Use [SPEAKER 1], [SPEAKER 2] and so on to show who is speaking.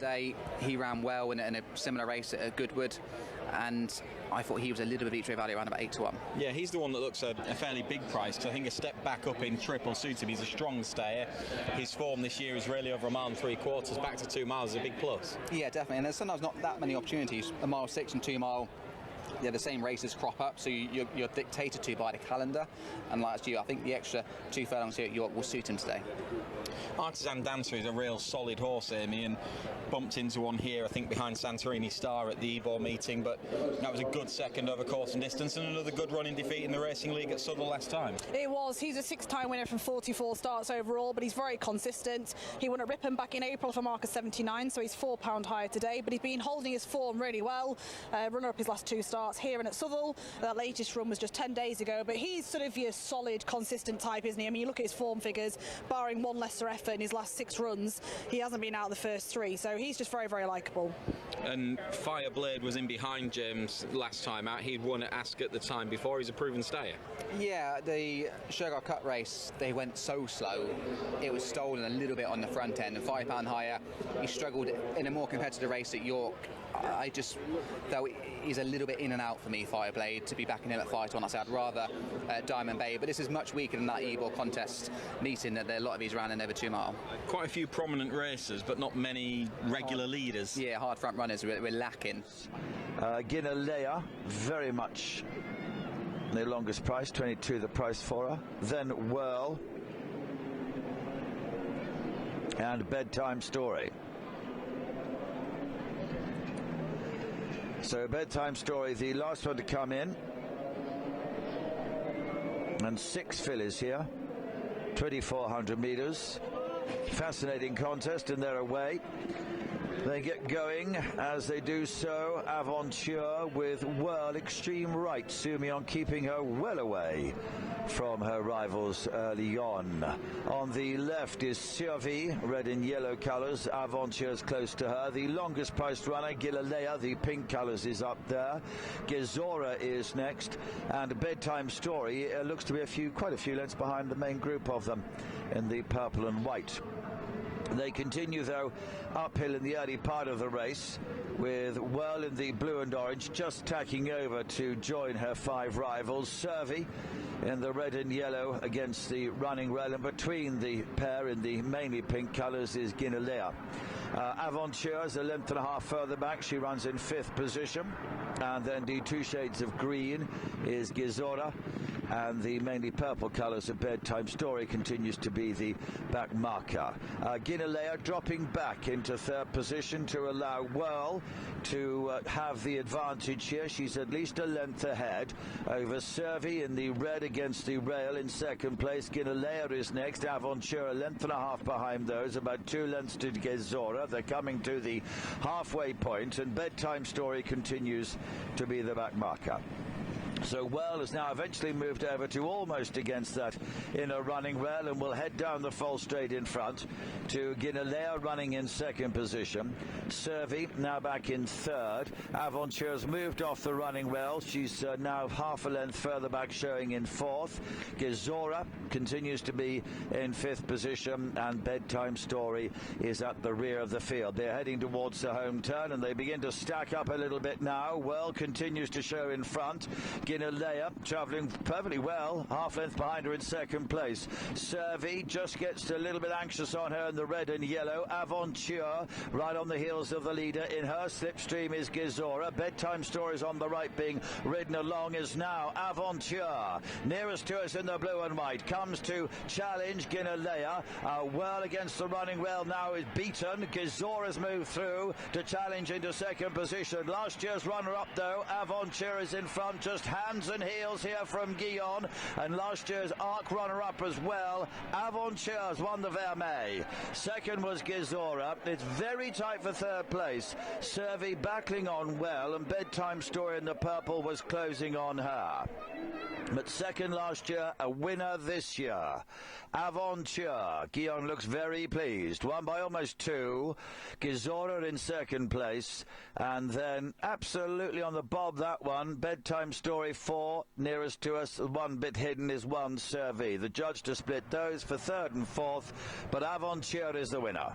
[SPEAKER 1] Today he ran well in a similar race at Goodwood, and I thought he was a little bit victory value around about 8-1.
[SPEAKER 2] Yeah, he's the one that looks a fairly big price, because I think a step back up in triple suits him. He's a strong stayer. His form this year is really over 1 mile and 3/4. Back to 2 miles is a big plus.
[SPEAKER 1] Yeah, definitely, and there's sometimes not that many opportunities. 1 mile 6 and 2 mile, yeah, the same races crop up, so you're dictated to by the calendar. And last year, I think the extra 2 furlongs here at York will suit him today.
[SPEAKER 2] Artisan Dancer is a real solid horse, Amy, and bumped into one here, I think, behind Santorini Star at the Evo meeting, but that was a good second over course and distance, and another good running defeat in the Racing League at Southwell last time.
[SPEAKER 3] It was. He's a 6-time winner from 44 starts overall, but he's very consistent. He won at Ripon back in April for Marcus 79, so he's £4 higher today, but he's been holding his form really well. Runner-up his last 2 starts. starts here and at Southwell. That latest run was just 10 days ago, but he's sort of your solid, consistent type, isn't he? I mean, you look at his form figures, barring one lesser effort in his last 6 runs, he hasn't been out of the first 3, so he's just very, very likeable.
[SPEAKER 2] And Fireblade was in behind James last time out. He'd won at Ask at the time before. He's a proven stayer.
[SPEAKER 1] Yeah, the Sugar Cup race, they went so slow. It was stolen a little bit on the front end, and £5 higher. He struggled in a more competitive race at York. I just felt he's a little bit in and out for me, Fireblade, to be backing him at 5-1. I said I'd rather Diamond Bay, but this is much weaker than that Ebor contest meeting that a lot of these ran in over 2 mile.
[SPEAKER 2] Quite a few prominent racers, but not many regular leaders.
[SPEAKER 1] Yeah, hard front runners we're lacking.
[SPEAKER 4] Ginalea, very much the longest price, 22 the price for her. Then Whirl and Bedtime Story. So Bedtime Story, the last one to come in, and 6 fillies here, 2,400 metres. Fascinating contest, and they're away. They get going as they do so. Aventure with Whirl extreme right. Sumion keeping her well away from her rivals early on. On the left is Survey, red and yellow colours. Aventure's close to her. The longest priced runner, Gilalea, the pink colours, is up there. Gezora is next. And Bedtime Story looks to be quite a few lengths behind the main group of them in the purple and white. They continue, though, uphill in the early part of the race, with Whirl in the blue and orange just tacking over to join her 5 rivals. Survey in the red and yellow against the running rail, and between the pair in the mainly pink colours is Ginalea. Aventure is a length and a half further back. She runs in 5th position. And then the 2 shades of green is Gezora, and the mainly purple colours of Bedtime Story continues to be the back marker. Ginalea dropping back into 3rd position to allow Whirl to have the advantage here. She's at least a length ahead over Survey in the red against the rail in 2nd place. Ginalea is next. Aventure a length and a half behind those, about 2 lengths to Gezora. They're coming to the halfway point, and Bedtime Story continues to be the back marker. So Whirl has now eventually moved over to almost against that inner running rail, and will head down the false straight in front to Ginalea running in 2nd position. Survey now back in 3rd. Aventure's moved off the running rail. She's now half a length further back, showing in 4th. Gezora continues to be in 5th position, and Bedtime Story is at the rear of the field. They're heading towards the home turn, and they begin to stack up a little bit now. Whirl continues to show in front. Ginalea travelling perfectly well, half length behind her in 2nd place. Survey just gets a little bit anxious on her in the red and yellow. Aventure right on the heels of the leader. In her slipstream is Gezora. Bedtime Stories on the right being ridden along is now Aventure. Nearest to us in the blue and white comes to challenge Ginalea. Whirl against the running rail now is beaten. Gezora's moved through to challenge into 2nd position. Last year's runner-up, though, Aventure is in front, just hands and heels here from Guillon, and last year's ARC runner-up as well. Aventure's won the Vermeille. 2nd was Gezora. It's very tight for 3rd place. Survey battling on well, and Bedtime Story in the purple was closing on her. But 2nd last year, a winner this year. Aventure. Guillon looks very pleased. Won by almost 2. Gezora in 2nd place. And then absolutely on the bob, that one. Bedtime Story 4. Nearest to us, one bit hidden, is one Survey. The judge to split those for 3rd and 4th. But Aventure is the winner.